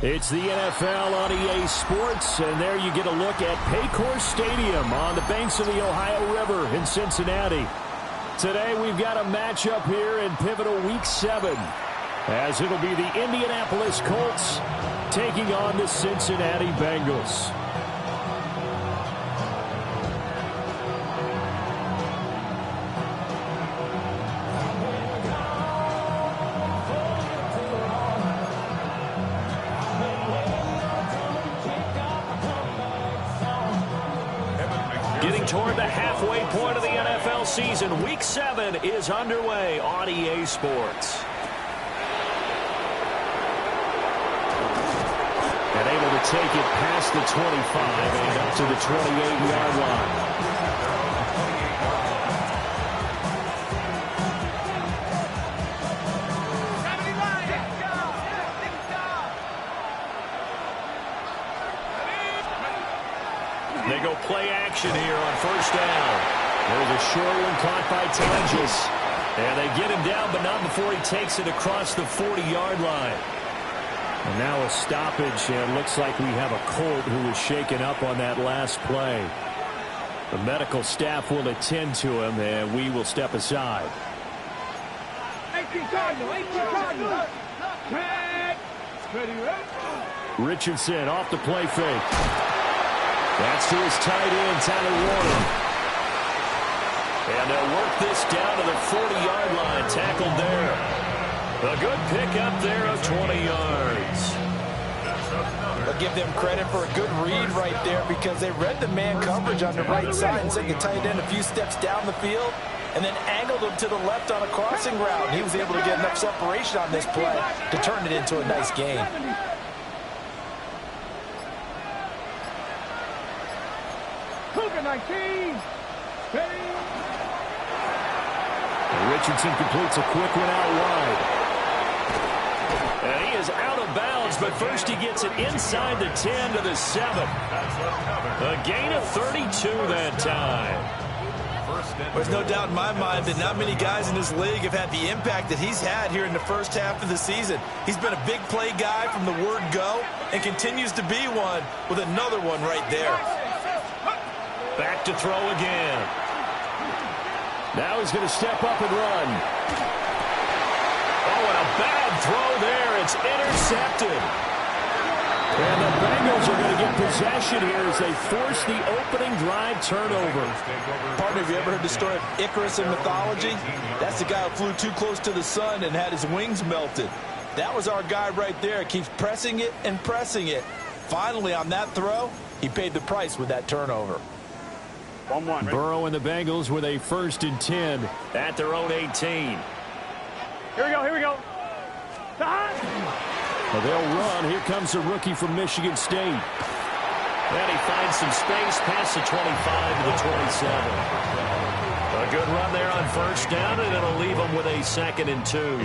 It's the NFL on EA Sports, and there you get a look at Paycor Stadium on the banks of the Ohio River in Cincinnati. Today we've got a matchup here in pivotal Week 7, as it'll be the Indianapolis Colts taking on the Cincinnati Bengals. Getting toward the halfway point of the NFL season, Week 7 is underway on EA Sports. And able to take it past the 25 and up to the 28-yard line. They go play action here on first down. There's a short one caught by Tonjes. And they get him down, but not before he takes it across the 40-yard line. And now a stoppage, and looks like we have a Colt who was shaken up on that last play. The medical staff will attend to him, and we will step aside. Richardson off the play fake. That's to his tight end, Tyler Warner. And they'll work this down to the 40-yard line, tackled there. A good pickup there of 20 yards. I'll give them credit for a good read right there because they read the man coverage on the right side and sent the tight end a few steps down the field and then angled him to the left on a crossing route. He was able to get enough separation on this play to turn it into a nice gain. Richardson completes a quick one out wide. And he is out of bounds, but first he gets it inside the 10 to the 7. A gain of 32 that time. There's no doubt in my mind that not many guys in this league have had the impact that he's had here in the first half of the season. He's been a big play guy from the word go and continues to be one with another one right there. Back to throw again. Now he's going to step up and run. Oh, and a bad throw there. It's intercepted. And the Bengals are going to get possession here as they force the opening drive turnover. Partner, have you ever heard the story of Icarus in mythology? That's the guy who flew too close to the sun and had his wings melted. That was our guy right there. Keeps pressing it and pressing it. Finally, on that throw, he paid the price with that turnover. Burrow and the Bengals with a 1st and 10 at their own 18. Here we go. Well, they'll run. Here comes the rookie from Michigan State. And he finds some space past the 25 to the 27. A good run there on first down, and it'll leave them with a 2nd and 2.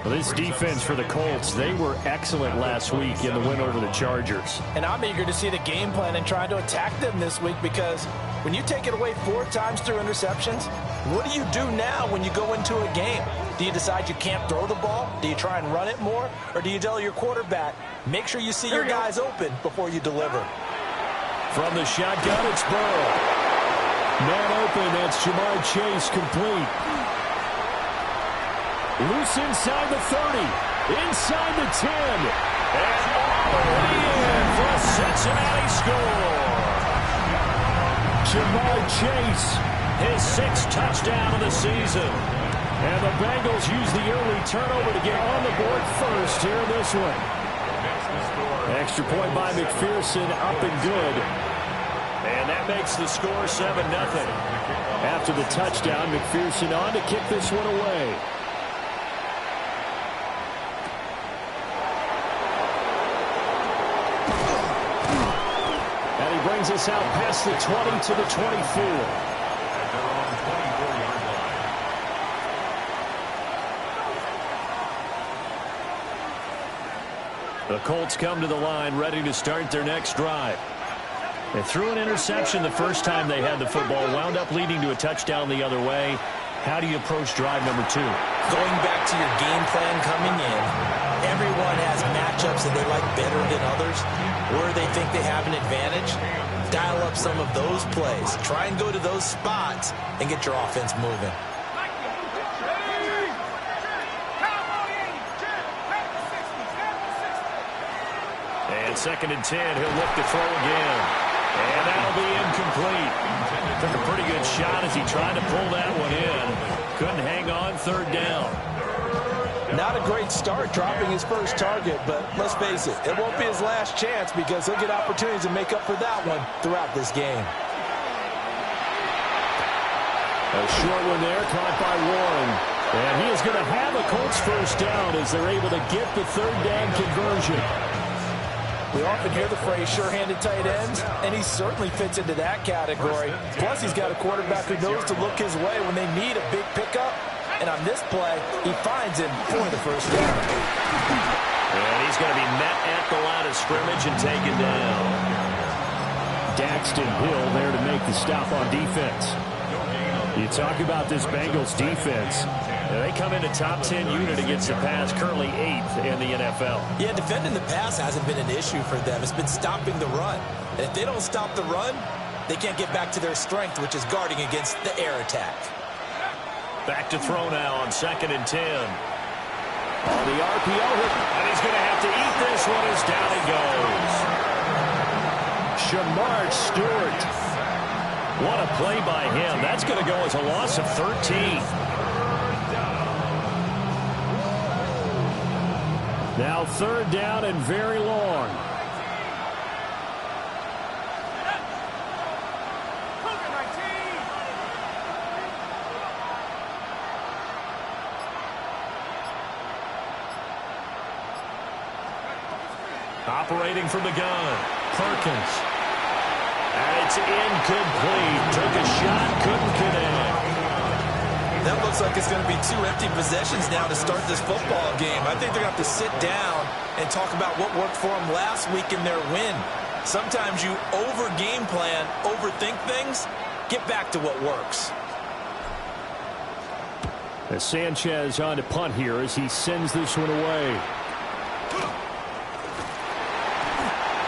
Well, this defense for the Colts, they were excellent last week in the win over the Chargers. And I'm eager to see the game plan and try to attack them this week because when you take it away 4 times through interceptions, what do you do now when you go into a game? Do you decide you can't throw the ball? Do you try and run it more? Or do you tell your quarterback, make sure you see your guys open before you deliver? From the shotgun, it's Burrow. Man open, that's Jamar Chase complete. Loose inside the 30, inside the 10, and all the way in for a Cincinnati score. Jamar Chase, his 6th touchdown of the season. And the Bengals use the early turnover to get on the board first here in this one. Extra point by McPherson, up and good. And that makes the score 7-0. After the touchdown, McPherson on to kick this one away. Brings us out past the 20 to the 24. The Colts come to the line ready to start their next drive. They threw an interception the first time they had the football, wound up leading to a touchdown the other way. How do you approach drive number 2? Going back to your game plan coming in, everyone has matchups that they like better than others, where they think they have an advantage. Dial up some of those plays. Try and go to those spots and get your offense moving. And 2nd and 10, he'll look to throw again. And that'll be incomplete. Took a pretty good shot as he tried to pull that one in. Couldn't hang on, 3rd down. Not a great start dropping his first target, but let's face it, it won't be his last chance because he'll get opportunities to make up for that one throughout this game. A short one there, caught by Warren. And he is going to have a Colts first down as they're able to get the 3rd down conversion. We often hear the phrase sure-handed tight ends, and he certainly fits into that category. Plus, he's got a quarterback who knows to look his way when they need a big pickup. And on this play, he finds him for the first down. And he's going to be met at the line of scrimmage and taken down. Daxton Hill there to make the stop on defense. You talk about this Bengals defense. They come into top 10 unit against the pass, currently 8th in the NFL. Yeah, defending the pass hasn't been an issue for them. It's been stopping the run. And if they don't stop the run, they can't get back to their strength, which is guarding against the air attack. Back to throw now on 2nd and 10. On the RPO, and he's going to have to eat this one as down he goes. Shamar Stewart. What a play by him. That's going to go as a loss of 13. Now 3rd down and very long. Operating from the gun, Perkins. And it's incomplete. Took a shot, couldn't connect. That looks like it's going to be 2 empty possessions now to start this football game. I think they're going to have to sit down and talk about what worked for them last week in their win. Sometimes you over-game plan, overthink things, get back to what works. As Sanchez on to punt here as he sends this one away.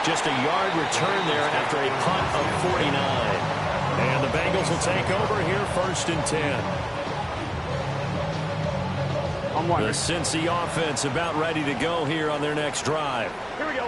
Just a yard return there after a punt of 49. And the Bengals will take over here 1st and 10. The Cincy offense about ready to go here on their next drive. Here we go.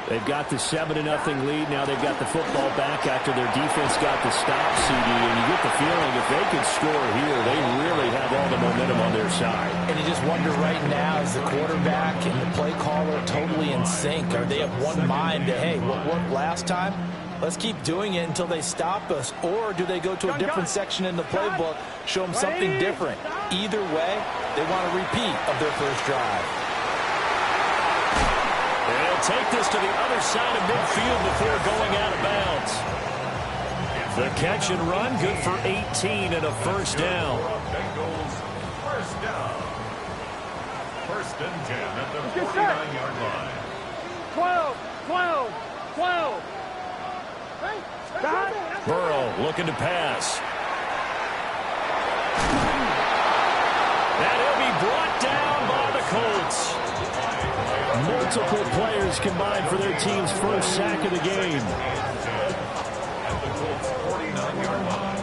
They've got the 7-0 lead. Now they've got the football back after their defense got the stop, CD. And you get the feeling if they could score here, they really have all the momentum on their side. And you just wonder right now, is the quarterback and the play caller totally in sync? Are they of one mind that, hey, what worked last time? Let's keep doing it until they stop us. Or do they go to a different section in the playbook, show them something different? Either way, they want a repeat of their first drive. And he'll take this to the other side of midfield before going out of bounds. The catch and run, good for 18 and a first down. First down. 1st and 10 at the 49-yard line. 12, 12, 12. Burrow looking to pass. And he'll be brought down by the Colts. Multiple players combined for their team's first sack of the game. At the Colts 49-yard line.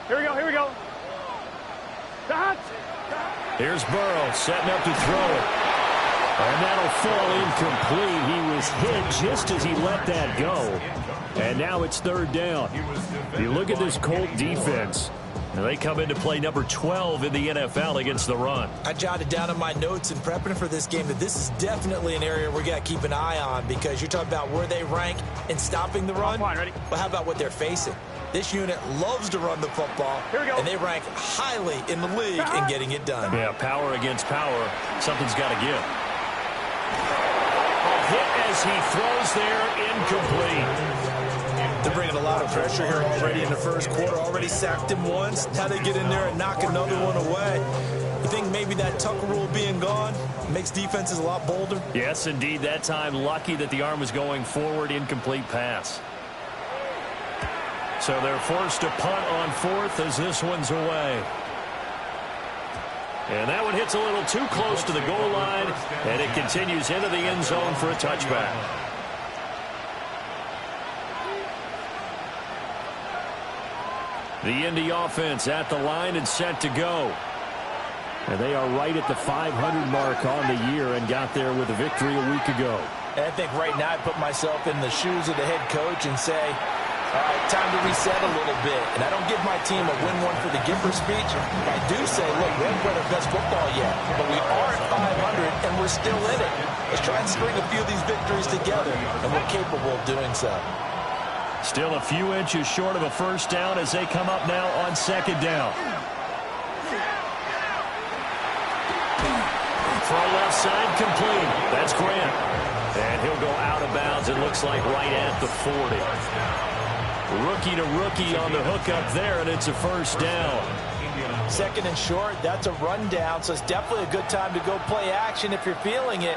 Here we go. Here's Burrow setting up to throw it. And that'll fall incomplete. He was was hit just as he let that go. And now it's third down. You look at this Colt defense. And they come into play number 12 in the NFL against the run. I jotted down in my notes in prepping for this game that this is definitely an area we got to keep an eye on, because you're talking about where they rank in stopping the run. Fine, ready? But how about what they're facing? This unit loves to run the football, Here we go. and they rank highly in the league in getting it done. Yeah, power against power. Something's got to give. A hit as he throws there, incomplete. They're bringing a lot of pressure here already in the first quarter. Already sacked him once. Now they get in there and knock another one away. You think maybe that Tucker rule being gone makes defenses a lot bolder? Yes, indeed. That time, lucky that the arm was going forward, incomplete pass. So they're forced to punt on fourth as this one's away. And that one hits a little too close to the goal line, and it continues into the end zone for a touchback. The Indy offense at the line and set to go. And they are right at the 500 mark on the year and got there with a victory a week ago. And I think right now I put myself in the shoes of the head coach and say, all right, time to reset a little bit. And I don't give my team a win one for the Gipper speech. I do say, look, we haven't played our best football yet, but we are at 500 and we're still in it. Let's try and string a few of these victories together, and we're capable of doing so. Still a few inches short of a first down as they come up now on second down. Throw left side complete. That's Grant. And he'll go out of bounds, it looks like right at the 40. Rookie to rookie on the hook up there, and it's a first down. Second and short, that's a rundown, so it's definitely a good time to go play action if you're feeling it.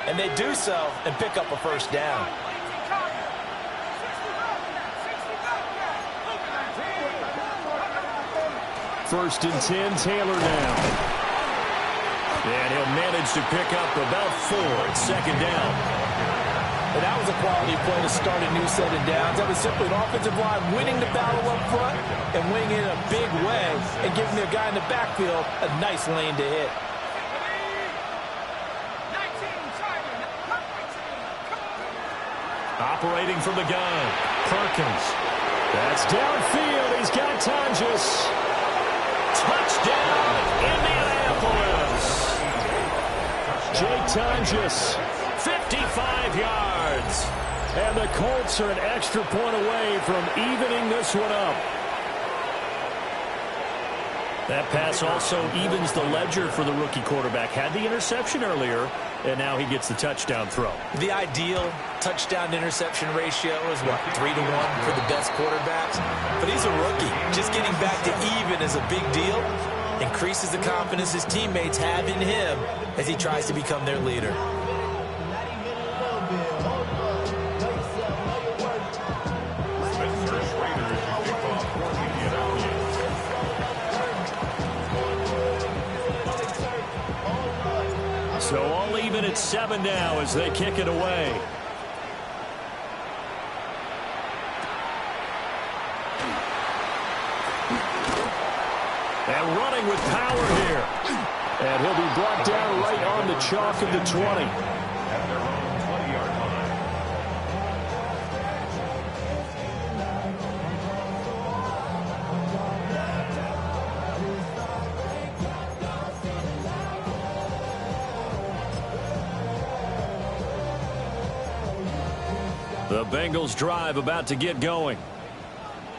And they do so and pick up a first down. First and 10, Taylor now. And he'll manage to pick up about 4 at second down. And that was a quality play to start a new set of downs. That was simply an offensive line winning the battle up front and winning it in a big way and giving their guy in the backfield a nice lane to hit. Operating from the gun, Perkins. That's downfield. He's got Tonjes. Touchdown, Indianapolis. Jake Tonjes, 55 yards. And the Colts are an extra point away from evening this one up. That pass also evens the ledger for the rookie quarterback. Had the interception earlier, and now he gets the touchdown throw. The ideal touchdown-interception ratio is, what, 3-1 for the best quarterbacks? But he's a rookie. Just getting back to even is a big deal. Increases the confidence his teammates have in him as he tries to become their leader. So all even at 7 now as they kick it away. And running with power here. And he'll be brought down right on the chalk of the 20. At their own 20-yard line. The Bengals drive about to get going.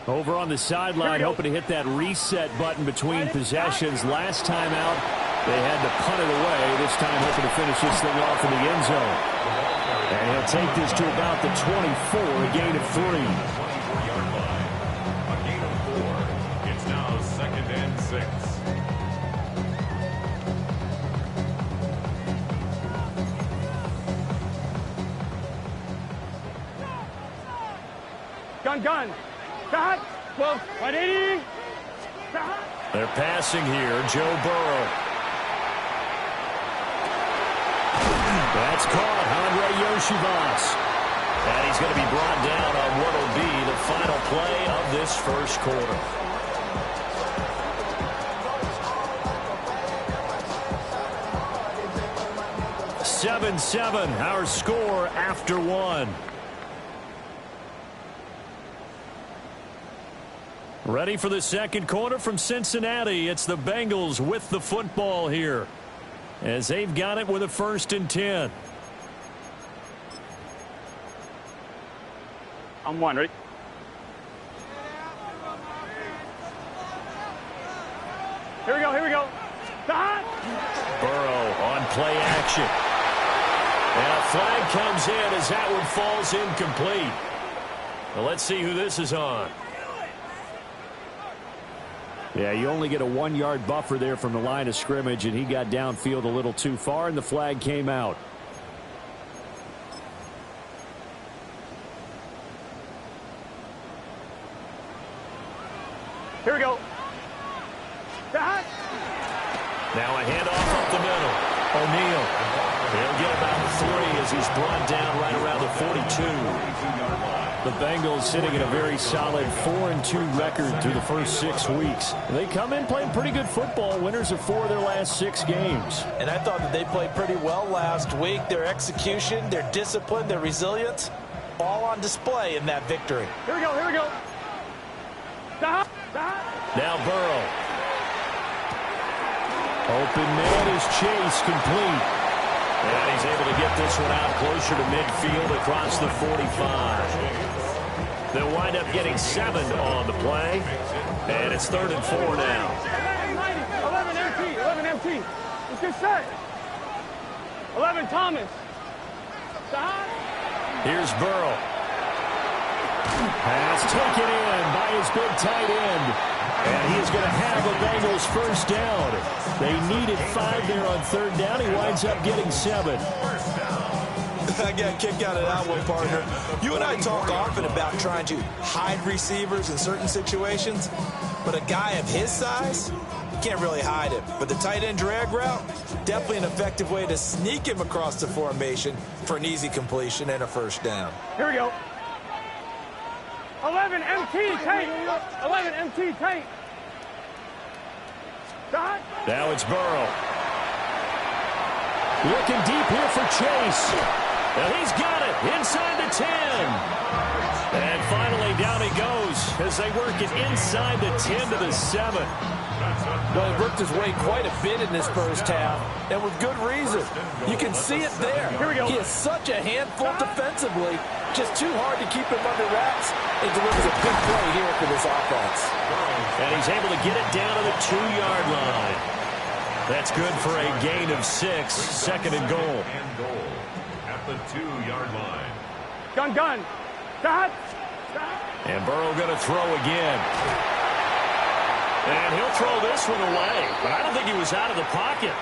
Over on the sideline, hoping to hit that reset button between possessions. Last time out, they had to punt it away. This time, hoping to finish this thing off in the end zone. And he'll take this to about the 24, a gain of 3. 24-yard line. A gain of 4. It's now 2nd and 6. Gun. Stop. 12. 180. Stop. They're passing here. Joe Burrow. That's caught. Andre Yoshivas. And he's going to be brought down on what will be the final play of this first quarter. 7-7, our score after one. Ready for the second quarter from Cincinnati. It's the Bengals with the football here, as they've got it with a 1st and 10. I'm one, ready? Here we go, here we go. Burrow on play action. And a flag comes in as that one falls incomplete. Well, let's see who this is on. Yeah, you only get a 1-yard buffer there from the line of scrimmage, and he got downfield a little too far, and the flag came out. Here we go. Now a handoff up the middle. O'Neal. He'll get about 3 as he's brought down right around the 42. The Bengals sitting at a very solid 4-2 record through the first 6 weeks. They come in playing pretty good football, winners of 4 of their last 6 games. And I thought that they played pretty well last week. Their execution, their discipline, their resilience, all on display in that victory. Here we go, here we go. Now Burrow. Open man is Chase, complete. And he's able to get this one out closer to midfield across the 45. They'll wind up getting 7 on the play. And it's 3rd and 4 now. 11 MT, 11 MT. It's good set. 11 Thomas. Here's Burrow. Pass taken in by his big tight end. And he is going to have a Bengals 1st down. They needed 5 there on 3rd down. He winds up getting 7. I got a kick out of that one, partner. You and I talk often about trying to hide receivers in certain situations, but a guy of his size, you can't really hide him. But the tight end drag route, definitely an effective way to sneak him across the formation for an easy completion and a 1st down. Here we go. 11 MT tight. 11 MT tight. Now it's Burrow. Looking deep here for Chase. And he's got it inside the 10. And finally down he goes as they work it inside the 10 to the 7. Well, he worked his way quite a bit in this first half, and with good reason. You can see it there. Here we go. He is such a handful defensively, just too hard to keep him under wraps. It delivers a big play here for this offense. And he's able to get it down to the 2-yard line. That's good for a gain of 6, 2nd and goal. At the 2-yard line. Gun. And Burrow going to throw again. And he'll throw this one away. But I don't think he was out of the pocket.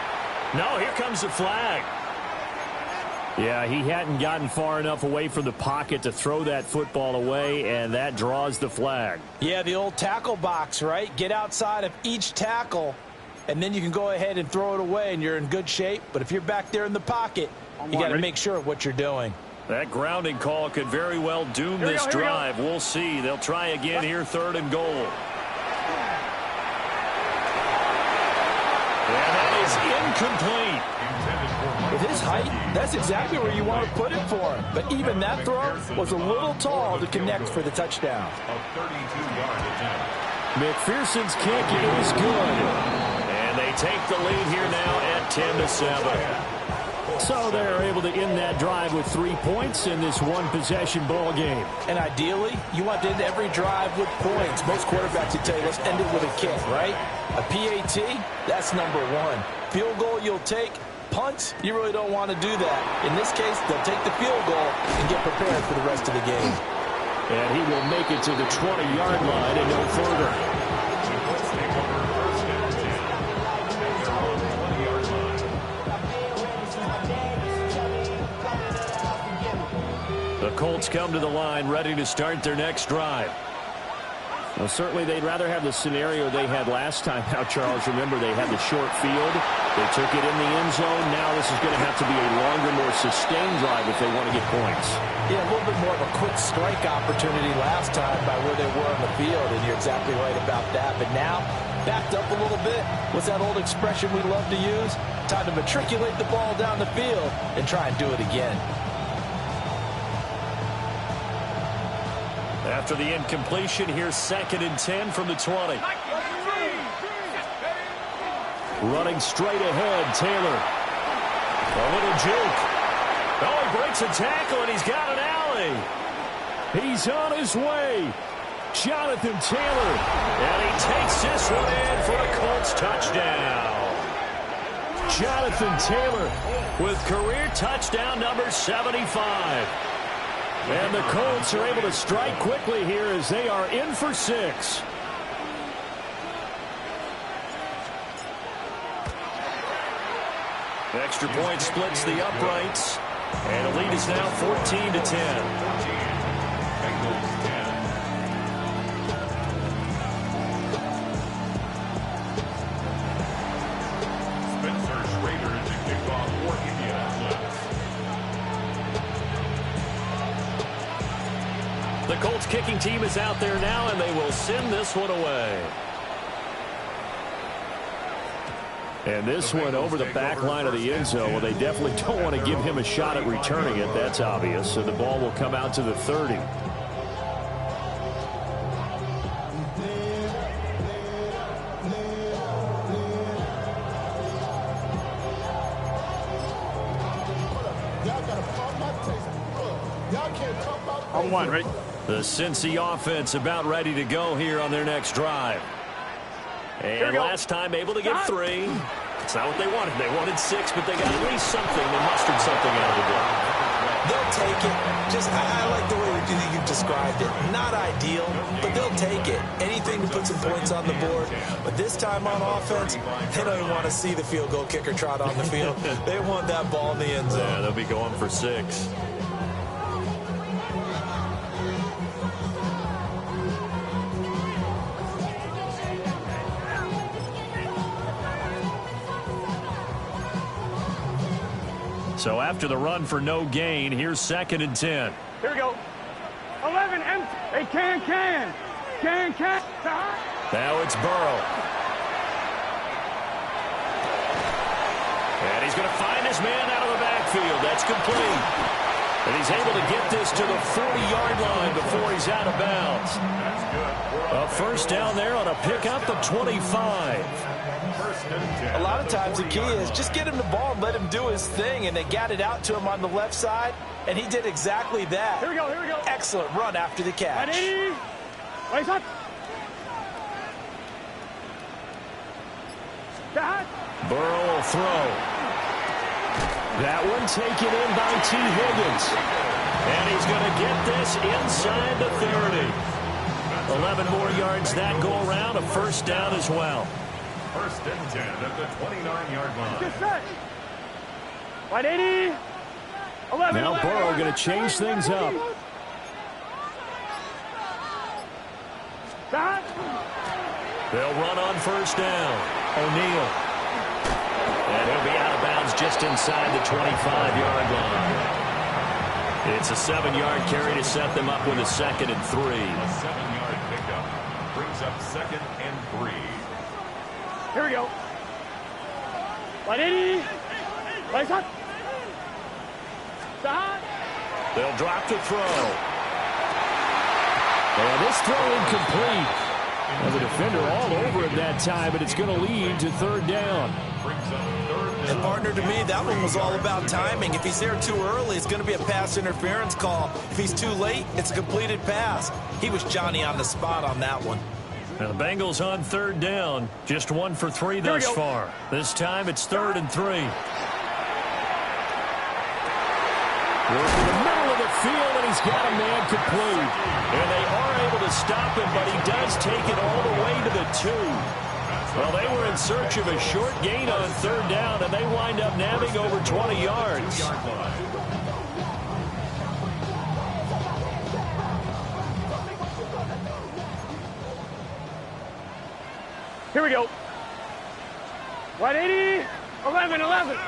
No, here comes the flag. Yeah, he hadn't gotten far enough away from the pocket to throw that football away, and that draws the flag. Yeah, the old tackle box, right? Get outside of each tackle, and then you can go ahead and throw it away, and you're in good shape. But if you're back there in the pocket, you got to make sure of what you're doing. That grounding call could very well doom this drive. We'll see. They'll try again here, 3rd and goal. And that is incomplete. With his height, that's exactly where you want to put it for him. But even that throw was a little tall to connect for the touchdown. A 32-yard attempt. McPherson's kick is good. And they take the lead here now at 10 to 7. So they're able to end that drive with 3 points in this one-possession ball game. And ideally, you want to end every drive with points. Most quarterbacks would tell you, let's end it with a kick, right? A PAT, that's number 1. Field goal you'll take. Punts, you really don't want to do that. In this case, they'll take the field goal and get prepared for the rest of the game. And he will make it to the 20-yard line and no further. The Colts come to the line ready to start their next drive. Well, certainly they'd rather have the scenario they had last time. Now, Charles, remember they had the short field. They took it in the end zone. Now this is going to have to be a longer, more sustained drive if they want to get points. Yeah, a little bit more of a quick strike opportunity last time by where they were on the field, and you're exactly right about that. But now backed up a little bit. What's that old expression we love to use? Time to matriculate the ball down the field and try and do it again. After the incompletion, here's 2nd and 10 from the 20. Running straight ahead, Taylor. A little juke. Oh, he breaks a tackle, and he's got an alley. He's on his way. Jonathan Taylor. And he takes this one in for a Colts touchdown. Jonathan Taylor with career touchdown number 75. And the Colts are able to strike quickly here as they are in for 6. Extra point splits the uprights. And the lead is now 14 to 10. Bengals 10. Spencer Schrader to kick off for Indianapolis. The Colts kicking team is out there now, and they will send this one away. And this one over the back line of the end zone. Well, they definitely don't want to give him a shot at returning it. That's obvious. So the ball will come out to the 30. On one, right? The Cincy offense about ready to go here on their next drive. And last time able to get 3. It's not what they wanted. They wanted 6, but they got at least something. They mustered something out of the block. They'll take it. I like the way you described it. Not ideal, but they'll take it. Anything to put some points on the board. But this time on offense, they don't even want to see the field goal kicker trot on the field. They want that ball in the end zone. Yeah, they'll be going for 6. So after the run for no gain, here's 2nd and 10. Here we go. 11 empty. Hey, can. Now it's Burrow. And he's going to find his man out of the backfield. That's complete. And he's able to get this to the 40-yard line before he's out of bounds. A first down there on a pickup of 25. A lot of times the key is just get him the ball and let him do his thing, and they got it out to him on the left side, and he did exactly that. Here we go. Excellent run after the catch. Ready? Race up. Burrow will throw. That one taken in by T. Higgins. And he's going to get this inside the 30. 11 more yards that go around, a first down as well. 1st and 10 at the 29-yard line. Get set. 180. 11. Now Burrow going to change things up. They'll run on first down. O'Neal. And he'll be out of bounds just inside the 25-yard line. It's a 7-yard carry to set them up with a 2nd and 3. A 7-yard pickup brings up 2nd and 3. Here we go. 180. Race up. They'll drop to throw. And this throw incomplete. And the defender all over it that time, but it's going to lead to 3rd down. And partner, to me, that one was all about timing. If he's there too early, it's going to be a pass interference call. If he's too late, it's a completed pass. He was Johnny on the spot on that one. Now the Bengals on 3rd down. Just 1 for 3 thus far. This time it's 3rd and 3. Working the middle of the field, and he's got a man complete. And they are able to stop him, but he does take it all the way to the 2. Well, they were in search of a short gain on 3rd down, and they wind up nabbing over 20 yards. Here we go. 180. 11.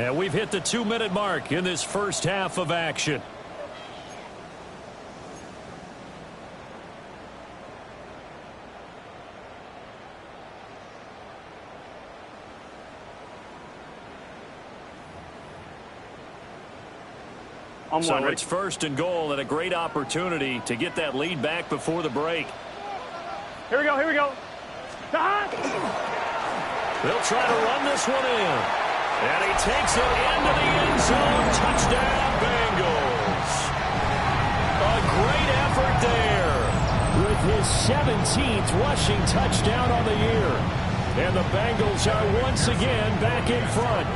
And we've hit the 2-minute mark in this first half of action. So it's first and goal and a great opportunity to get that lead back before the break. Here we go, here we go. They'll try to run this one in. And he takes it into the end zone. Touchdown, Bengals. A great effort there. With his 17th rushing touchdown on the year. And the Bengals are once again back in front.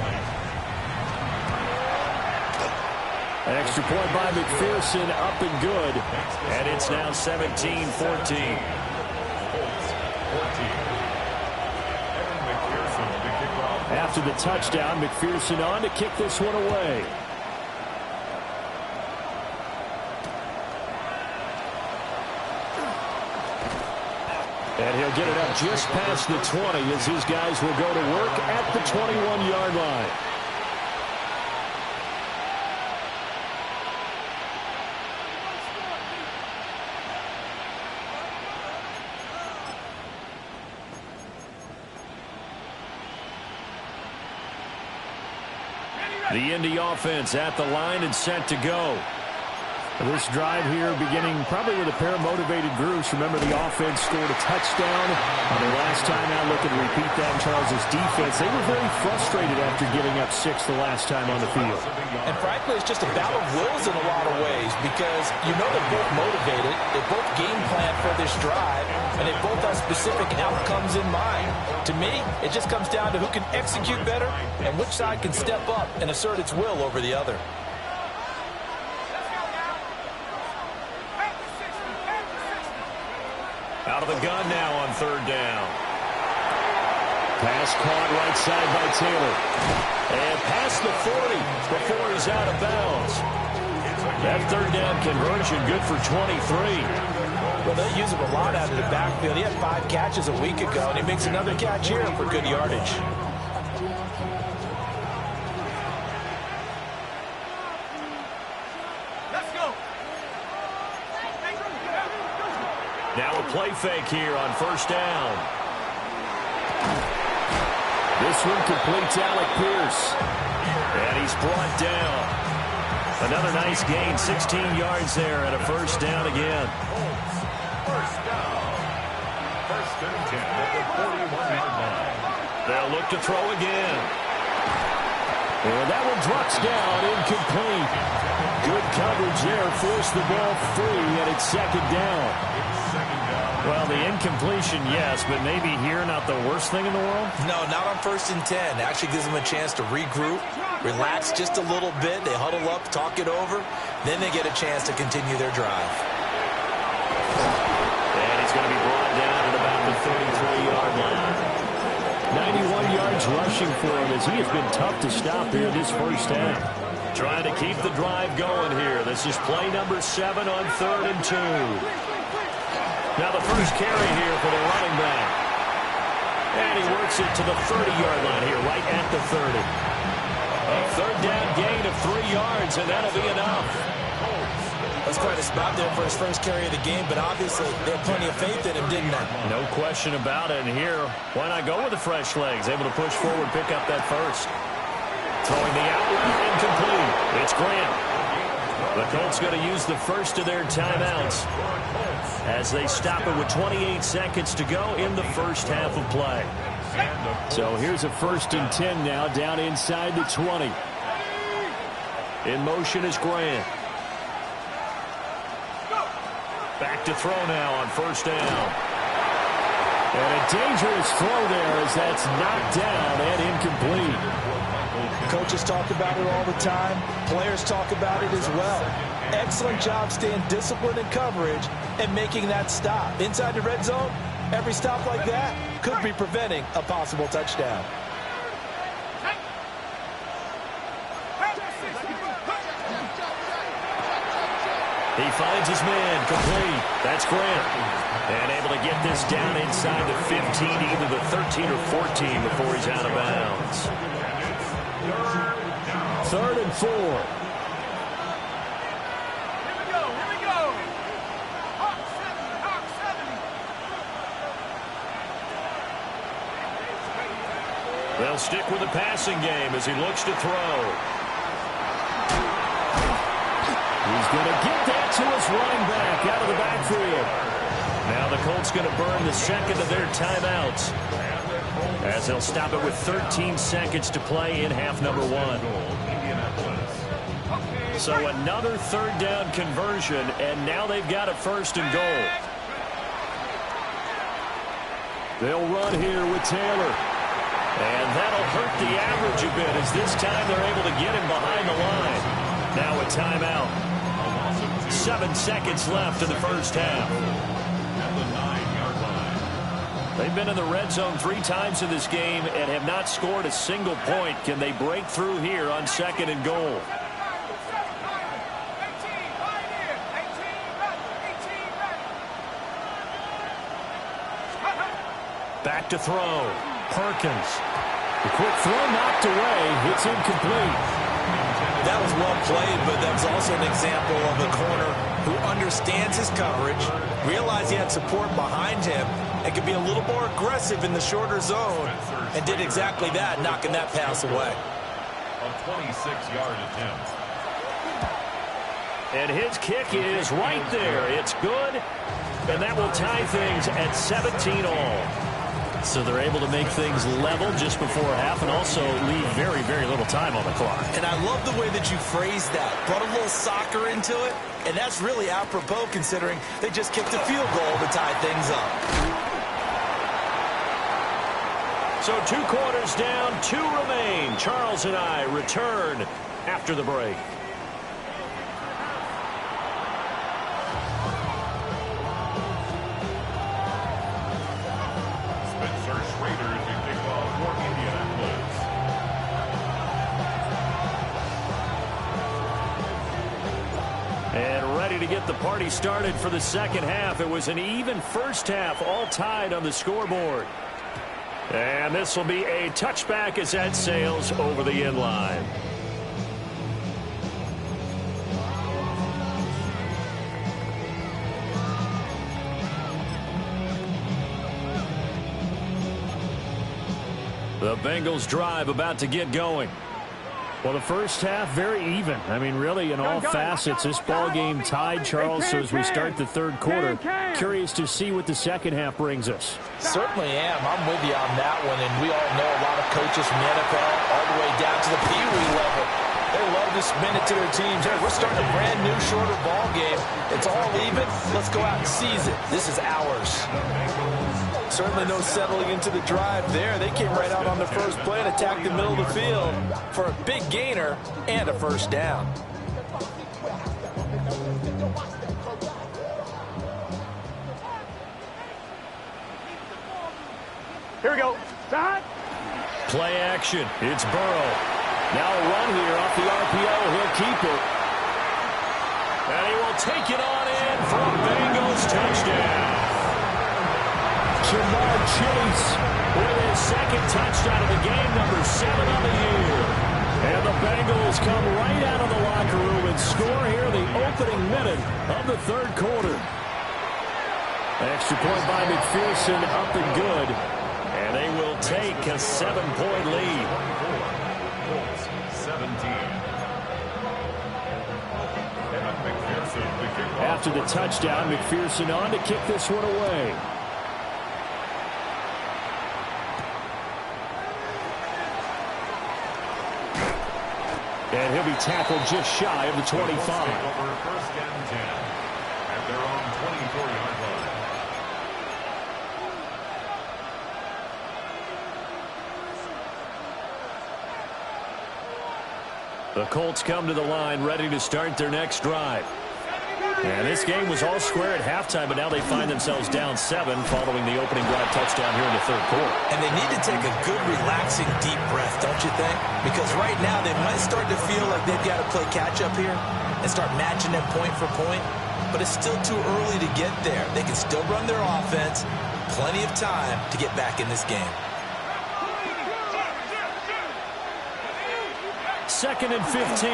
An extra point by McPherson, up and good. And it's now 17-14. After the touchdown, McPherson on to kick this one away. And he'll get it up just past the 20 as his guys will go to work at the 21-yard line. The Indy offense at the line and set to go. This drive here beginning probably with a pair of motivated groups. Remember, the offense scored a touchdown on their last time out. Looking to repeat that in Charles' defense. They were very frustrated after giving up 6 the last time on the field. And frankly, it's just a battle of wills in a lot of ways because you know they're both motivated. They both game plan for this drive, and they both have specific outcomes in mind. To me, it just comes down to who can execute better and which side can step up and assert its will over the other. Out of the gun now on third down. Pass caught right side by Taylor. And past the 40 before he's out of bounds. That third down conversion good for 23. Well, they use him a lot out of the backfield. He had 5 catches a week ago, and he makes another catch here for good yardage. Now a play fake here on first down. This one completes Alec Pierce. And he's brought down. Another nice gain, 16 yards there, and a first down again. First down. First and 10 at the 41-yard line. They'll look to throw again. And that one drops down, incomplete. Good coverage there, forced the ball free, and it's second down. Well, the incompletion, yes, but maybe here not the worst thing in the world? No, not on first and 10. Actually gives them a chance to regroup, relax just a little bit. They huddle up, talk it over. Then they get a chance to continue their drive. And he's going to be brought down at about the 33-yard line. 91 yards rushing for him as he has been tough to stop here this first half. Trying to keep the drive going here. This is play number 7 on 3rd and 2. Now the first carry here for the running back. And he works it to the 30-yard line here, right at the 30. A third down gain of 3 yards, and that'll be enough. That's quite a spot there for his first carry of the game, but obviously they had plenty of faith in him, didn't they? No question about it. And here, why not go with the fresh legs? Able to push forward, pick up that first. Throwing the out route, incomplete. It's Grant. The Colts going to use the first of their timeouts as they stop it with 28 seconds to go in the first half of play. So here's a 1st and 10 now, down inside the 20. In motion is Grant. Back to throw now on first down. And a dangerous throw there as that's knocked down and incomplete. Coaches talk about it all the time. Players talk about it as well. Excellent job staying disciplined in coverage and making that stop. Inside the red zone, every stop like that could be preventing a possible touchdown. He finds his man, complete. That's Grant. And able to get this down inside the 15, either the 13 or 14 before he's out of bounds. 3rd and 4. Here we go. Hawk 70. They'll stick with the passing game as he looks to throw. He's going to get that to his running back out of the backfield. Now the Colts going to burn the second of their timeouts as they'll stop it with 13 seconds to play in half number 1. So another 3rd down conversion, and now they've got a 1st and goal. They'll run here with Taylor. And that'll hurt the average a bit as this time they're able to get him behind the line. Now a timeout. 7 seconds left in the first half. They've been in the red zone 3 times in this game and have not scored a single point. Can they break through here on 2nd and goal? Back to throw. Perkins. The quick throw knocked away. It's incomplete. That was well played, but that was also an example of a corner who understands his coverage, realized he had support behind him, and could be a little more aggressive in the shorter zone, and did exactly that, knocking that pass away. A 26-yard attempt. And his kick is right there. It's good, and that will tie things at 17 all. So they're able to make things level just before half and also leave very, very little time on the clock. And I love the way that you phrased that. Brought a little soccer into it, and that's really apropos considering they just kicked a field goal to tie things up. So 2 quarters down, 2 remain. Charles and I return after the break. To get the party started for the second half. It was an even first half, all tied on the scoreboard. And this will be a touchback as that sails over the end line. The Bengals drive about to get going. Well, the first half, very even. I mean, really, in all facets, this ball game tied, Charles. So as we start the 3rd quarter, curious to see what the second half brings us. Certainly am. I'm with you on that one. And we all know a lot of coaches from the NFL all the way down to the Pee Wee level. They love to spin it to their teams. Hey, we're starting a brand new, shorter ball game. It's all even. Let's go out and seize it. This is ours. Certainly no settling into the drive there. They came right out on the first play and attacked the middle of the field for a big gainer and a 1st down. Here we go. Side. Play action. It's Burrow. Now a run here off the RPO. He'll keep it. And he will take it on in for a Bengals touchdown. Jamar Chase with his 2nd touchdown of the game, number 7 on the year. And the Bengals come right out of the locker room and score here in the opening minute of the 3rd quarter. Extra point by McPherson, up and good. And they will take a 7-point lead. 17. After the touchdown, McPherson on to kick this one away. And he'll be tackled just shy of the 25. Over 1st and 10 at their own 24-yard line. The Colts come to the line ready to start their next drive. And this game was all square at halftime, but now they find themselves down 7 following the opening drive touchdown here in the 3rd quarter. And they need to take a good, relaxing, deep breath, don't you think? Because right now they might start to feel like they've got to play catch-up here and start matching them point for point. But it's still too early to get there. They can still run their offense. Plenty of time to get back in this game. 2nd and 15.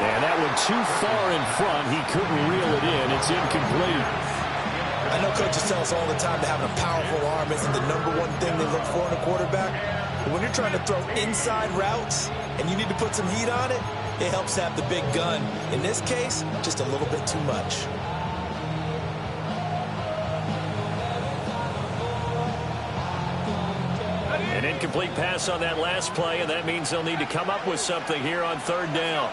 And that one too far in front. He couldn't reel it in. It's incomplete. I know coaches tell us all the time that having a powerful arm isn't the #1 thing they look for in a quarterback. But when you're trying to throw inside routes and you need to put some heat on it, it helps have the big gun. In this case, just a little bit too much. An incomplete pass on that last play, and that means they'll need to come up with something here on 3rd down.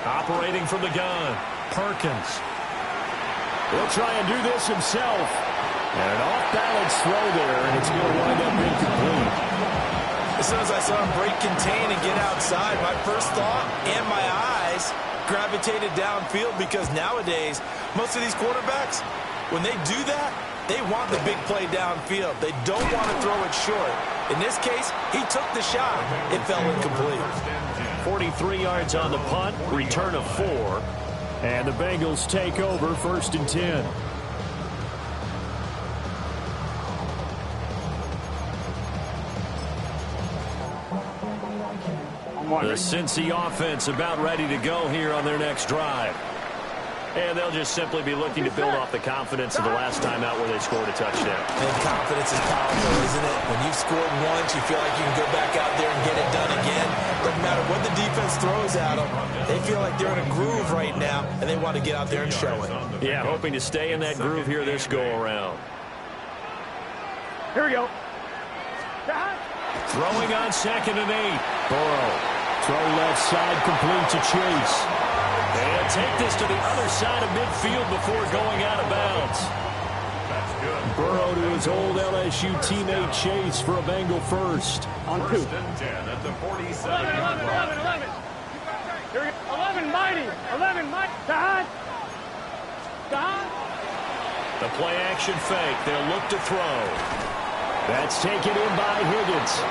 Operating from the gun, Perkins. He'll try and do this himself. And an off-balance throw there, and it's going to wind up incomplete. As soon as I saw him break contain and get outside, my first thought and my eyes gravitated downfield, because nowadays, most of these quarterbacks, when they do that, they want the big play downfield. They don't want to throw it short. In this case, he took the shot. It fell incomplete. 43 yards on the punt, return of 4. And the Bengals take over 1st and 10. The Cincy offense about ready to go here on their next drive. And they'll just simply be looking to build off the confidence of the last time out where they scored a touchdown. And confidence is powerful, isn't it? When you've scored once, you feel like you can go back out there and get it done again. Doesn't matter what the defense throws at them. They feel like they're in a groove right now, and they want to get out there and show it. Yeah, hoping to stay in that groove here this go-around. Here we go. Throwing on 2nd and 8. Burrow. Throw left side, complete to Chase. And take this to the other side of midfield before going out of bounds. That's good. Burrow to his old LSU teammate Chase for a Bengal first. On 2. 1st and 10 at the 47-yard line. 11. Here we go. 11, mighty. 11, mighty. Dad. The play action fake. They'll look to throw. That's taken in by Higgins.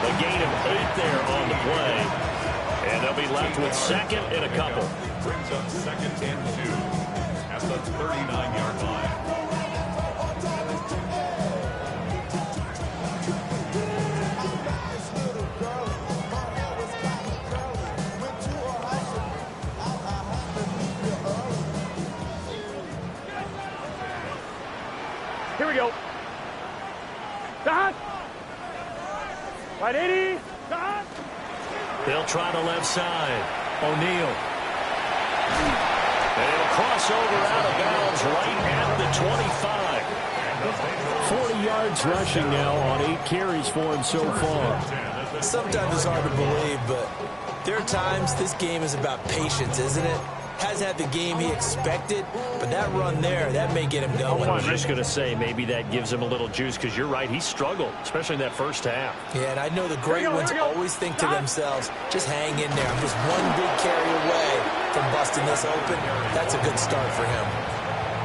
A gain of 8 there on the play. And they'll be left with 2nd and a couple. Brings up 2nd and 2 at the 39-yard line. Here we go. Dad. Right 80. Dad. They'll try the left side. O'Neal. And it'll cross over out of bounds right at the 25. 40 yards rushing now on 8 carries for him so far. Sometimes it's hard to believe, but there are times this game is about patience, isn't it? Hasn't had the game he expected, but that run there, that may get him going. I was just going to say, maybe that gives him a little juice, because you're right, he struggled, especially in that first half. Yeah, and I know the great ones always think to themselves, just hang in there. I'm just one big carry away from busting this open. That's a good start for him.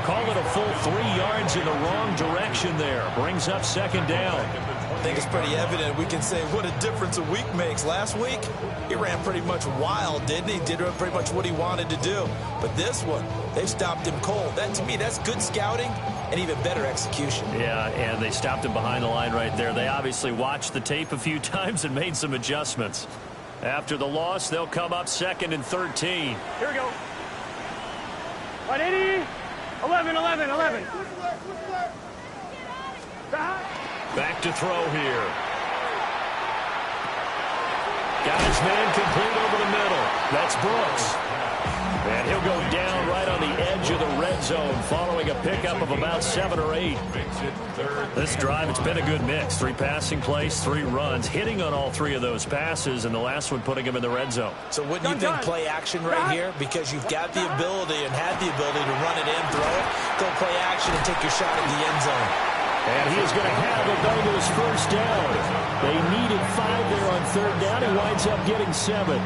Call it a full 3 yards in the wrong direction there. Brings up 2nd down. I think it's pretty evident. We can say what a difference a week makes. Last week, he ran pretty much wild, didn't he? Did pretty much what he wanted to do. But this one, they stopped him cold. That, to me, that's good scouting and even better execution. Yeah, and they stopped him behind the line right there. They obviously watched the tape a few times and made some adjustments. After the loss, they'll come up 2nd and 13. Here we go. 180. 11. Back to throw here. Got his man complete over the middle. That's Brooks. And he'll go down right on the edge of the red zone following a pickup of about 7 or 8. This drive, it's been a good mix. 3 passing plays, 3 runs, hitting on all 3 of those passes, and the last one putting him in the red zone. So wouldn't you think play action right here? Because you've got the ability and had the ability to run it in, throw it, go play action and take your shot at the end zone. And he is going to have a Bengals first down. They needed 5 there on 3rd down. He winds up getting 7.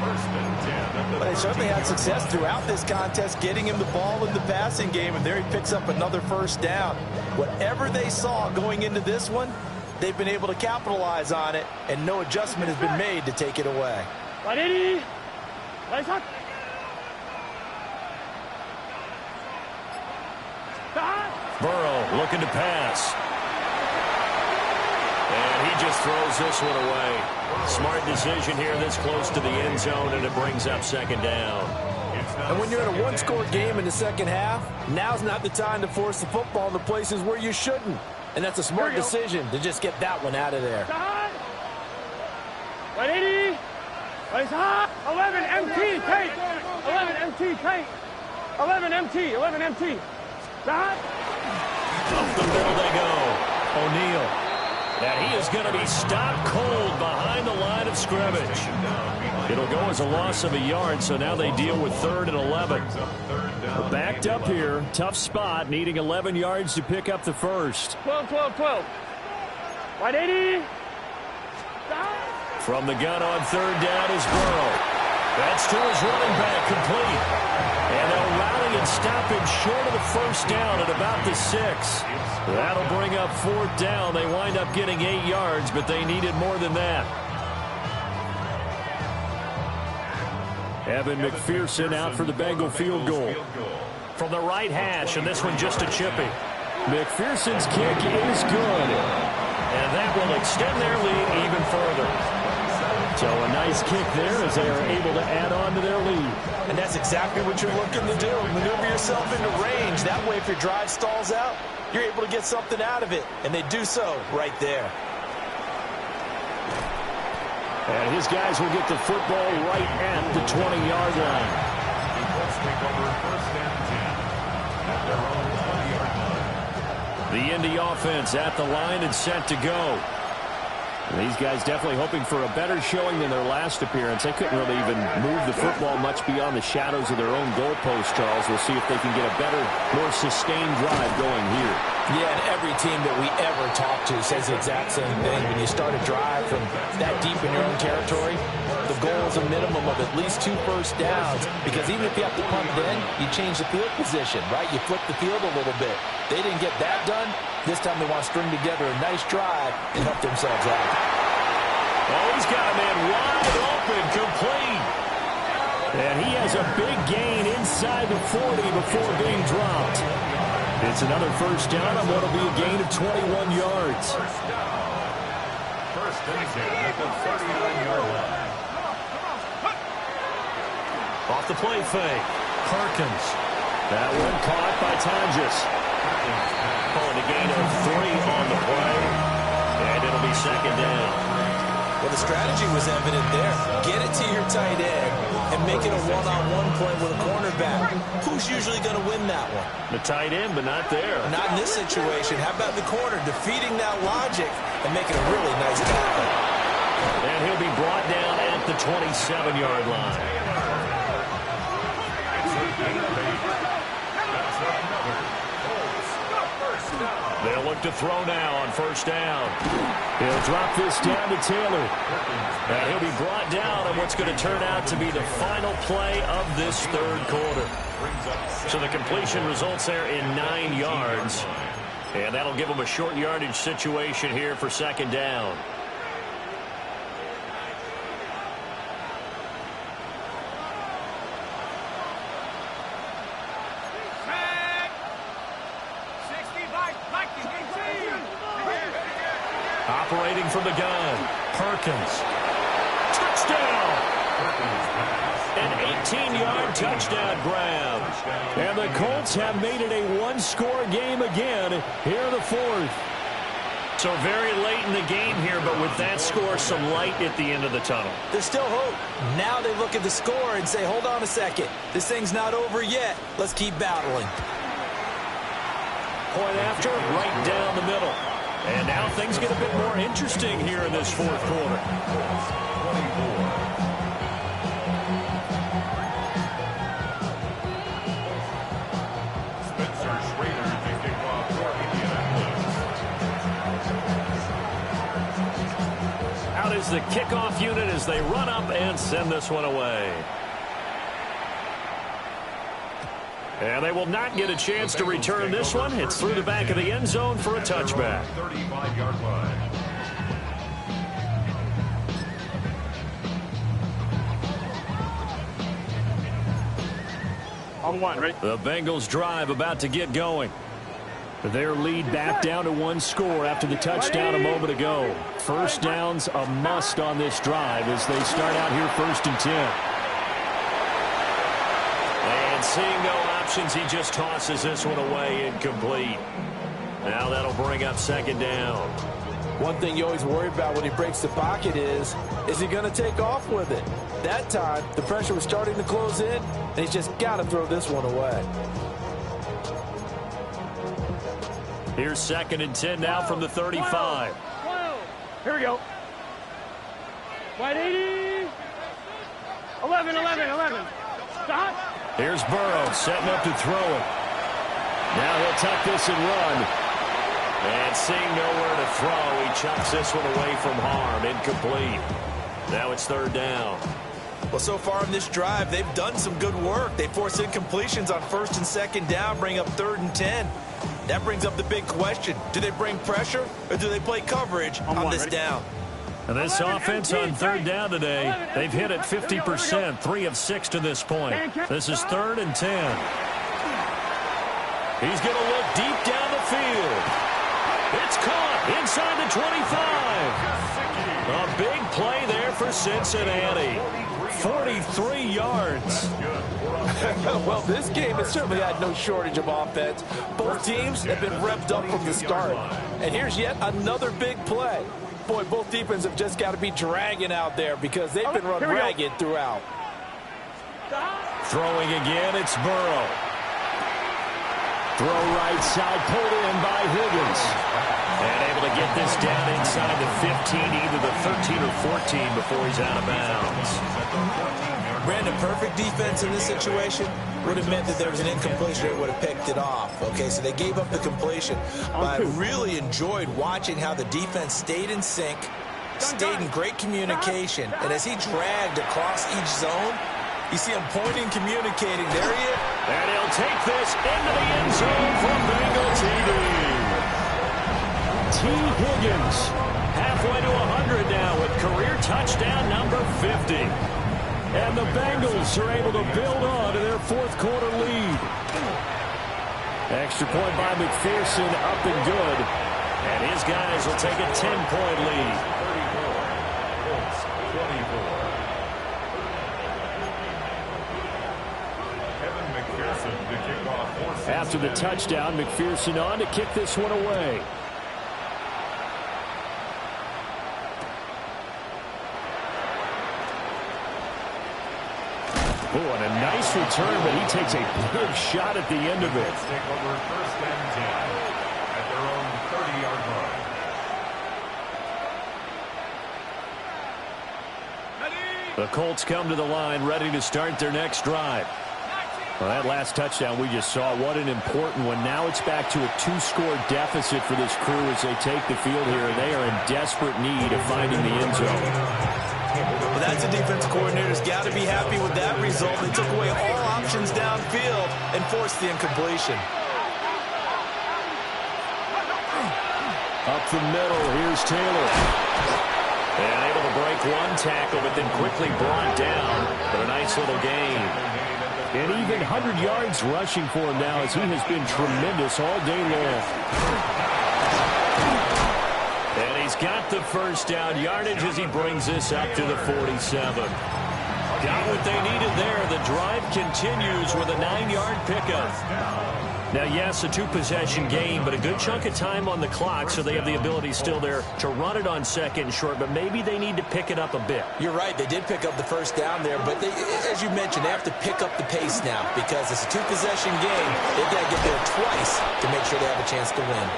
But they certainly had success throughout this contest, getting him the ball in the passing game, and there he picks up another first down. Whatever they saw going into this one, they've been able to capitalize on it, and no adjustment has been made to take it away. 180. looking to pass. And he just throws this one away. Smart decision here this close to the end zone, and it brings up second down. And when you're in a one-score game in the second half, now's not the time to force the football in the places where you shouldn't. And that's a smart decision to just get that one out of there. 180. 11 MT, take. 11 MT, take. 11 MT, 11 MT. Up the middle they go. O'Neal. And he is going to be stopped cold behind the line of scrimmage. It'll go as a loss of a yard, so now they deal with 3rd and 11. We're backed up here. Tough spot, needing 11 yards to pick up the first. 12, 12, 12. 180. From the gun on 3rd down is Burrow. That's to his running back, complete. And they'll rally and stop him short of the first down at about the 6. That'll bring up 4th down. They wind up getting 8 yards, but they needed more than that. Evan McPherson out for the Bengal field goal. From the right hash, and this one just a chippy. McPherson's kick is good. And that will extend their lead even further. So a nice kick there as they are able to add on to their lead. And that's exactly what you're looking to do. Maneuver yourself into range. That way, if your drive stalls out, you're able to get something out of it. And they do so right there. And his guys will get the football right at the 20-yard line. The Indy offense at the line and set to go. And these guys definitely hoping for a better showing than their last appearance. They couldn't really even move the football much beyond the shadows of their own goalpost, Charles. We'll see if they can get a better, more sustained drive going here. Yeah, and every team that we ever talk to says the exact same thing. When you start a drive from that deep in your own territory, the goal is a minimum of at least 2 first downs, because even if you have to punt it in, you change the field position, right? You flip the field a little bit. They didn't get that done. This time they want to string together a nice drive and help themselves out. Oh, he's got a man wide open, complete. And he has a big gain inside the 40 before being dropped. It's another first down on what will be a gain of 21 yards. First and 10 at the 39-yard line. Off the play fake. Perkins. That one caught by Tonjes. Calling a gain of 3 on the play. And it'll be second down. Well, the strategy was evident there. Get it to your tight end and make it a one-on-one play with a cornerback. Who's usually going to win that one? The tight end, but not there. Not in this situation. How about the corner defeating that logic and making a really nice tackle? And he'll be brought down at the 27-yard line. They'll look to throw now on first down. He'll drop this down to Taylor. And he'll be brought down on what's going to turn out to be the final play of this 3rd quarter. So the completion results there in 9 yards. And that'll give them a short yardage situation here for second down. Operating from the gun, Perkins. Touchdown! An 18-yard touchdown grab. And the Colts have made it a one-score game again here in the 4th. So very late in the game here, but with that score, some light at the end of the tunnel. There's still hope. Now they look at the score and say, hold on a second. This thing's not over yet. Let's keep battling. Point after, right down the middle. And now things get a bit more interesting here in this 4th quarter. Spencer Schrader to kick off for Indianapolis. Out is the kickoff unit as they run up and send this one away. And they will not get a chance to return this one. It's through the back of the end zone for a touchback. 35-yard line. On 1, right? The Bengals drive about to get going. Their lead back down to one score after the touchdown a moment ago. First down's a must on this drive as they start out here 1st and 10. And seeing no options, he just tosses this one away incomplete. Now that'll bring up 2nd down. One thing you always worry about when he breaks the pocket is he going to take off with it? That time, the pressure was starting to close in, and he's just got to throw this one away. Here's 2nd and 10 now from the 35. Here we go. Wide 80. 11. Stop. Here's Burrow setting up to throw it. Now he'll tuck this and run. And seeing nowhere to throw, he chucks this one away from harm. Incomplete. Now it's 3rd down. Well, so far in this drive, they've done some good work. They force incompletions on 1st and 2nd down, bring up 3rd and 10. That brings up the big question. Do they bring pressure or do they play coverage on this down? And this offense on 3rd down today, they've hit it 50%, 3 of 6 to this point. This is 3rd and 10. He's going to look deep down the field. It's caught inside the 25. A big play there for Cincinnati. 43 yards. Well, this game has certainly had no shortage of offense. Both teams have been revved up from the start. And here's yet another big play. Boy, both defenses have just got to be dragging out there because they've been run ragged throughout. Throwing again, it's Burrow. Throw right side, pulled in by Higgins. And able to get this down inside the 15, either the 13 or 14 before he's out of bounds. Brandon, perfect defense in this situation would have meant that there was an incompletion that would have picked it off. Okay, so they gave up the completion. But I really enjoyed watching how the defense stayed in sync, stayed in great communication. And as he dragged across each zone, you see him pointing, communicating. There he is. And he'll take this into the end zone from Bengal TD. T. Higgins halfway to 100 now with career touchdown number 50. And the Bengals are able to build on to their 4th quarter lead. Extra point by McPherson, up and good. And his guys will take a 10-point lead. 24. After the touchdown, McPherson on to kick this one away. Oh, and a nice return, but he takes a big shot at the end of it. Take over 1st and 10 at their own 30-yard line. The Colts come to the line, ready to start their next drive. Well, that last touchdown we just saw, what an important one. Now it's back to a 2-score deficit for this crew as they take the field here. They are in desperate need of finding the end zone. Well, that's a defense coordinator's got to be happy with that result. They took away all options downfield and forced the incompletion. Up the middle, here's Taylor. And able to break one tackle, but then quickly brought down. But a nice little gain. And even 100 yards rushing for him now as he has been tremendous all day long. And he's got the first down yardage as he brings this up to the 47. Got what they needed there. The drive continues with a 9-yard pickup. Now, yes, a 2-possession game, but a good chunk of time on the clock, so they have the ability still there to run it on 2nd and short, but maybe they need to pick it up a bit. You're right. They did pick up the first down there, but as you mentioned, they have to pick up the pace now because it's a 2-possession game. They've got to get there twice to make sure they have a chance to win.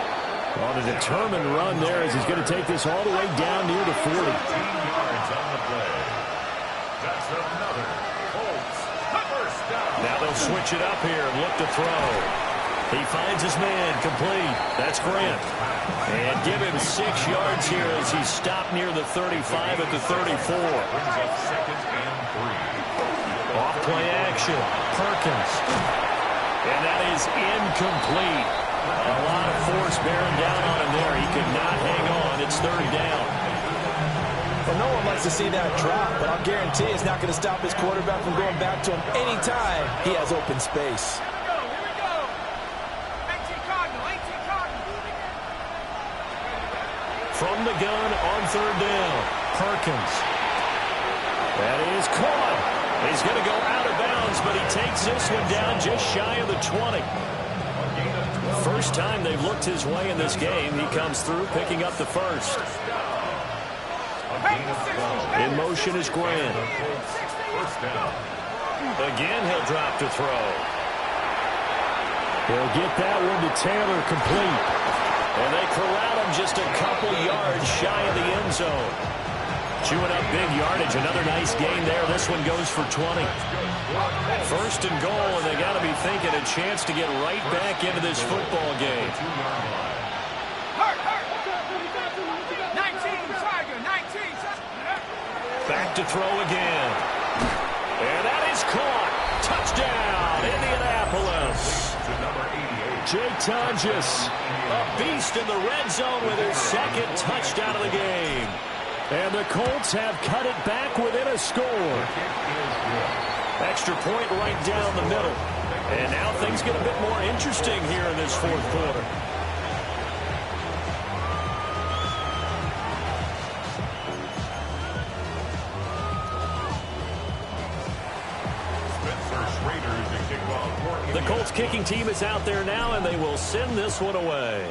On a determined run there as he's going to take this all the way down near the 40. 15 yards on the play. That's another Colts first down. Now they'll switch it up here and look to throw. He finds his man, complete. That's Grant. And give him 6 yards here as he's stopped near the 35 at the 34. Brings up 2nd and 3. Off play action. Perkins. And that is incomplete. A lot of force bearing down on him there. He could not hang on. It's 3rd down. Well, no one likes to see that drop, but I'll guarantee it's not going to stop his quarterback from going back to him anytime he has open space. gun on third down. Perkins. That is caught. He's going to go out of bounds, but he takes this one down just shy of the 20. First time they've looked his way in this game. He comes through picking up the first. In motion is Grant. Again, he'll drop to throw. He'll get that one to Taylor complete. And they corral him just a couple yards shy of the end zone. Chewing up big yardage. Another nice gain there. This one goes for 20. First and goal, and they got to be thinking a chance to get right back into this football game. 19, Tiger, 19. Back to throw again. And that is caught. Touchdown, Indianapolis. Jake Tonjes, a beast in the red zone with his second touchdown of the game. And the Colts have cut it back within a score. Extra point right down the middle. And now things get a bit more interesting here in this fourth quarter. The Colts kicking team is out there now, and they will send this one away.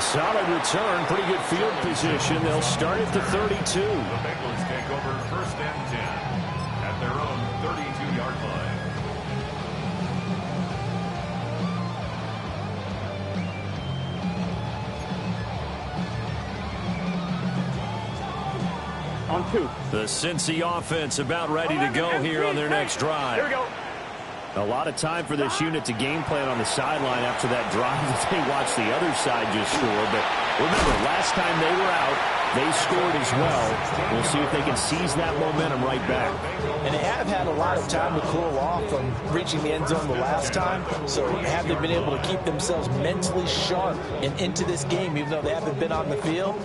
Solid return, pretty good field position. They'll start at the 32. The Bengals take over first and 10 at their own 32-yard line. On 2. The Cincy offense about ready to go here on their next drive. Here we go. A lot of time for this unit to game plan on the sideline after that drive that they watched the other side just score. But remember, last time they were out, they scored as well. We'll see if they can seize that momentum right back. And they have had a lot of time to cool off from reaching the end zone the last time. So have they been able to keep themselves mentally sharp and into this game, even though they haven't been on the field?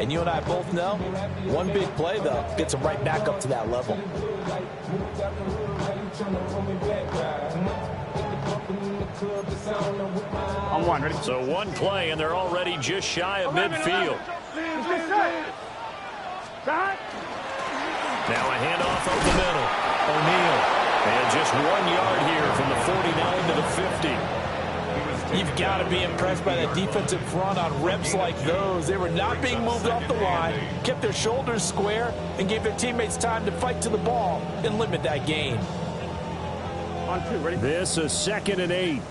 And you and I both know, one big play, though, gets them right back up to that level. On 1, ready? So one play, and they're already just shy of midfield. Now a handoff over the middle. O'Neal. And just 1 yard here from the 49 to the 50. You've got to be impressed by that defensive front on reps like those. They were not being moved off the line, kept their shoulders square, and gave their teammates time to fight to the ball and limit that gain. On 2, ready? This is 2nd and 8.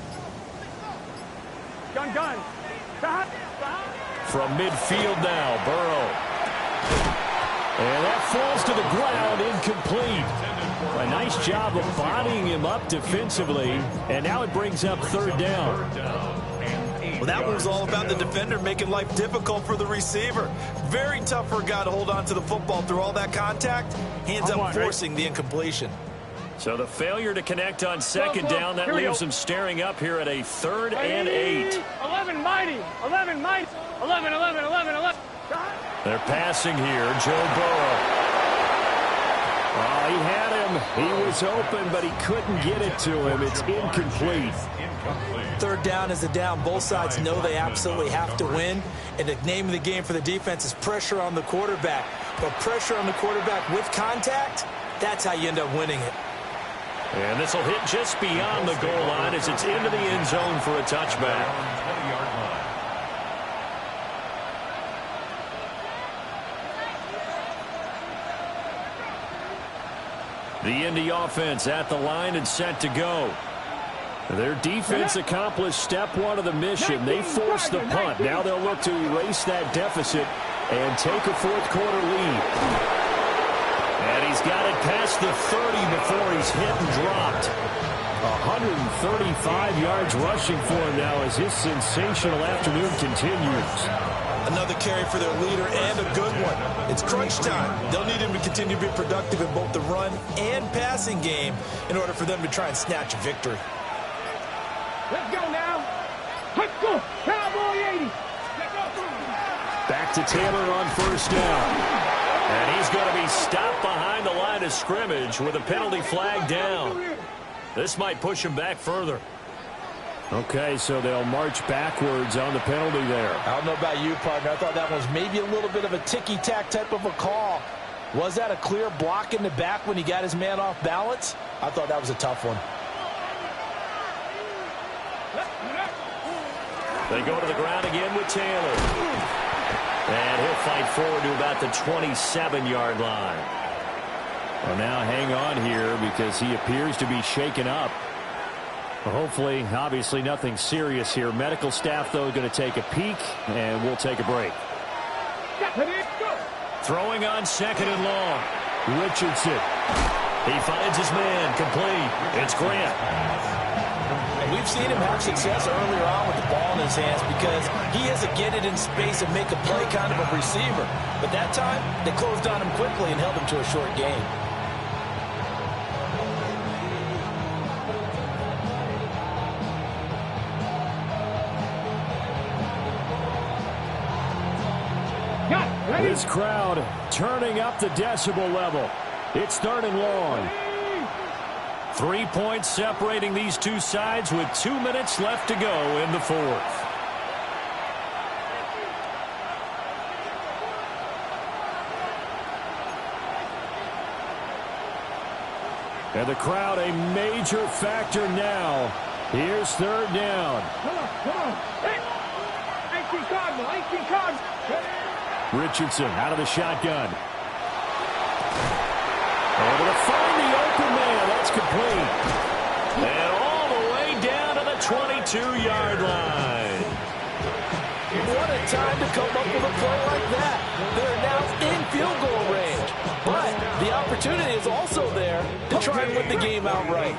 Gun. From midfield now, Burrow. And that falls to the ground, incomplete. A nice job of bodying him up defensively, and now it brings up third down. Well, that one was all about the defender making life difficult for the receiver. Very tough for a guy to hold on to the football through all that contact. He ends up forcing the incompletion. So the failure to connect on second down, that leaves them staring up here at a 3rd and 8. 11 mighty. 11 mighty. 11. They're passing here. Joe Burrow. Oh, he had him. He was open, but he couldn't get it to him. It's incomplete. Third down is a down. Both sides know they absolutely have to win. And the name of the game for the defense is pressure on the quarterback. But pressure on the quarterback with contact, that's how you end up winning it. And this will hit just beyond the goal line as it's into the end zone for a touchback. The Indy offense at the line and set to go. Their defense accomplished step 1 of the mission. They forced the punt. Now they'll look to erase that deficit and take a fourth quarter lead. And he's got it past the 30 before he's hit and dropped. 135 yards rushing for him now as his sensational afternoon continues. Another carry for their leader and a good one. It's crunch time. They'll need him to continue to be productive in both the run and passing game in order for them to try and snatch a victory. Let's go now. Let's go. Cowboy 80. Back to Taylor on first down. And he's going to be stopped behind the line of scrimmage with a penalty flag down. This might push him back further. Okay, so they'll march backwards on the penalty there. I don't know about you, partner. I thought that was maybe a little bit of a ticky-tack type of a call. Was that a clear block in the back when he got his man off balance? I thought that was a tough one. They go to the ground again with Taylor. And he'll fight forward to about the 27-yard line. Well, now hang on here because he appears to be shaken up. Well, hopefully, obviously nothing serious here. Medical staff, though, going to take a peek, and we'll take a break. Throwing on 2nd and long. Richardson. He finds his man. Complete. It's Grant. And we've seen him have success earlier on with the ball in his hands because he has to get it in space and make a play kind of a receiver. But that time, they closed on him quickly and held him to a short gain. This crowd turning up the decibel level. It's 3rd and long. 3 points separating these two sides with 2 minutes left to go in the 4th. And the crowd a major factor now. Here's 3rd down. Come on. Hey! 18 Cardinal, 18 Cardinal. Richardson out of the shotgun. Able to find the open man. That's complete. And all the way down to the 22-yard line. What a time to come up with a play like that. They're now in field goal range. But the opportunity is also there to try and win the game outright.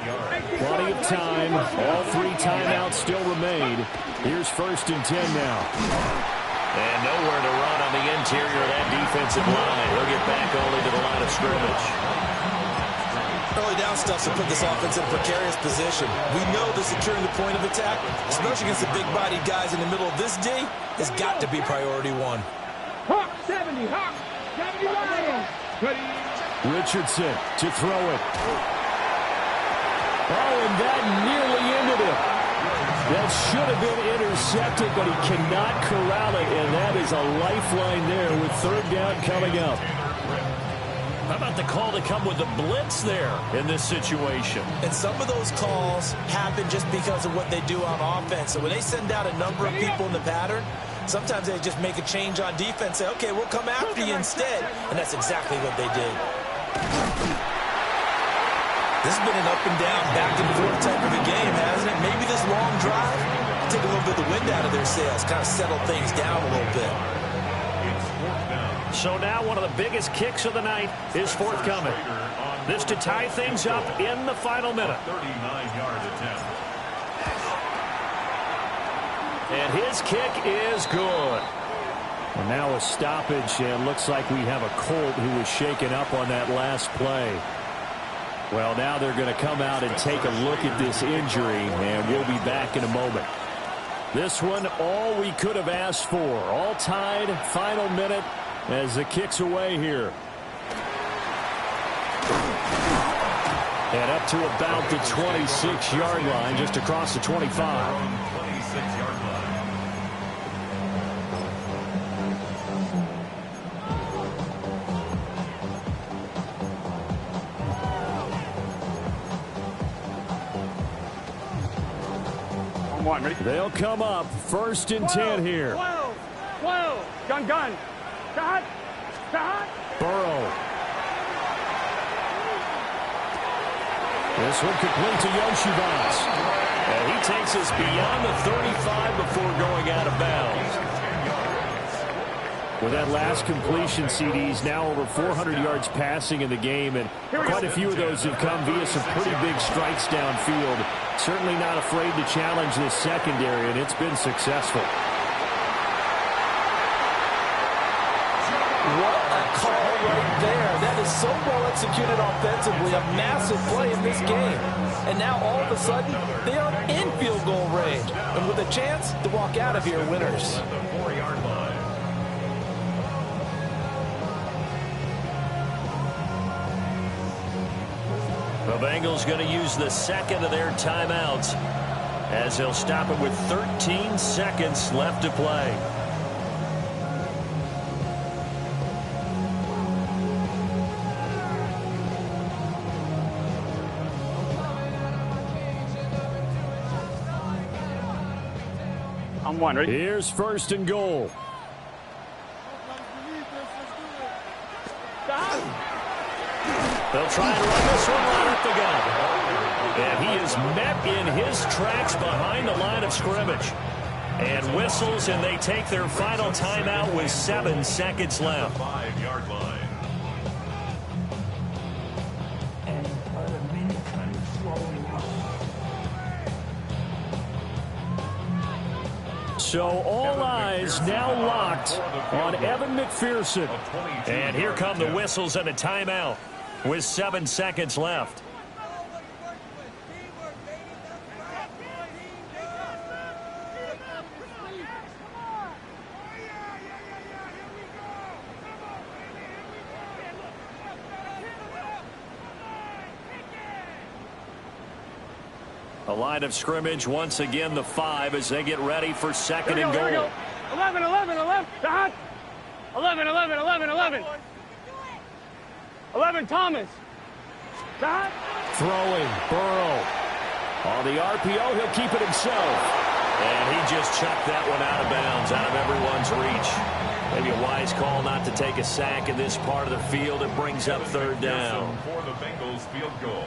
Plenty of time. All 3 timeouts still remain. Here's 1st and 10 now. And nowhere to run on the interior of that defensive line. He'll get back only to the line of scrimmage. Early down stuff to put this offense in a precarious position. We know that securing the point of attack, especially against the big-bodied guys in the middle of this D, has got to be priority 1. Hawk 70, Hawk 70 Lions. Richardson to throw it. Oh, and that nearly ended it. That should have been intercepted, but he cannot corral it, and that is a lifeline there with 3rd down coming up. How about the call to come with the blitz there in this situation? And some of those calls happen just because of what they do on offense. So when they send out a number of people in the pattern, sometimes they just make a change on defense, say, okay, we'll come after you instead. And that's exactly what they did. This has been an up and down, back and forth type of a game, hasn't it? Maybe this long drive take a little bit of the wind out of their sails, kind of settle things down a little bit. So now one of the biggest kicks of the night is forthcoming. This to tie things up in the final minute. 39-yard attempt. And his kick is good. Well, now a stoppage, and looks like we have a Colt who was shaken up on that last play. Well, now they're going to come out and take a look at this injury, and we'll be back in a moment. This one, all we could have asked for. All tied, final minute as the kick's away here. And up to about the 26-yard line, just across the 25. 26-yard line. They'll come up 1st and 10 here. 12. Gun. Shot. Burrow. This one complete to Yoshibas. And he takes us beyond the 35 before going out of bounds. With that last completion, CDs now over 400 yards passing in the game, and quite a few of those have come via some pretty big strikes downfield. Certainly not afraid to challenge this secondary, and it's been successful. What a call right there. That is so well executed offensively. A massive play in this game. And now all of a sudden, they are in field goal range. And with a chance to walk out of here winners. The 4-yard line. The Bengals going to use the second of their timeouts as they'll stop it with 13 seconds left to play. I'm one. Ready? Here's first and goal. They'll try and run this one right up the gut. And he is met in his tracks behind the line of scrimmage. And whistles, and they take their final timeout with 7 seconds left. 5-yard line. So all eyes now locked on Evan McPherson. And here come the whistles and a timeout with 7 seconds left. A line of scrimmage once again, the 5 as they get ready for second and goal. 11, 11, 11. Dot. 11, 11, 11, 11. 11, Thomas. Dot. Throwing, Burrow. On the RPO, he'll keep it himself. And he just chucked that one out of bounds, out of everyone's reach. Maybe a wise call not to take a sack in this part of the field. It brings up third down. For the Bengals field goal.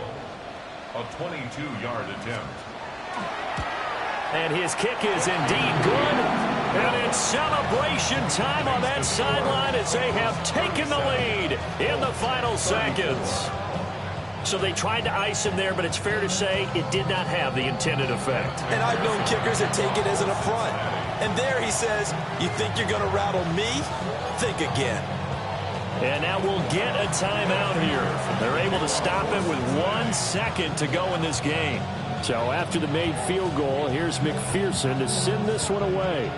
A 22-yard attempt. And his kick is indeed good. And it's celebration time on that sideline as they have taken the lead in the final seconds. So they tried to ice him there, but it's fair to say it did not have the intended effect. And I've known kickers that take it as an affront. And there he says, you think you're going to rattle me? Think again. And now we'll get a timeout here. They're able to stop it with 1 second to go in this game. So after the made field goal, here's McPherson to send this one away.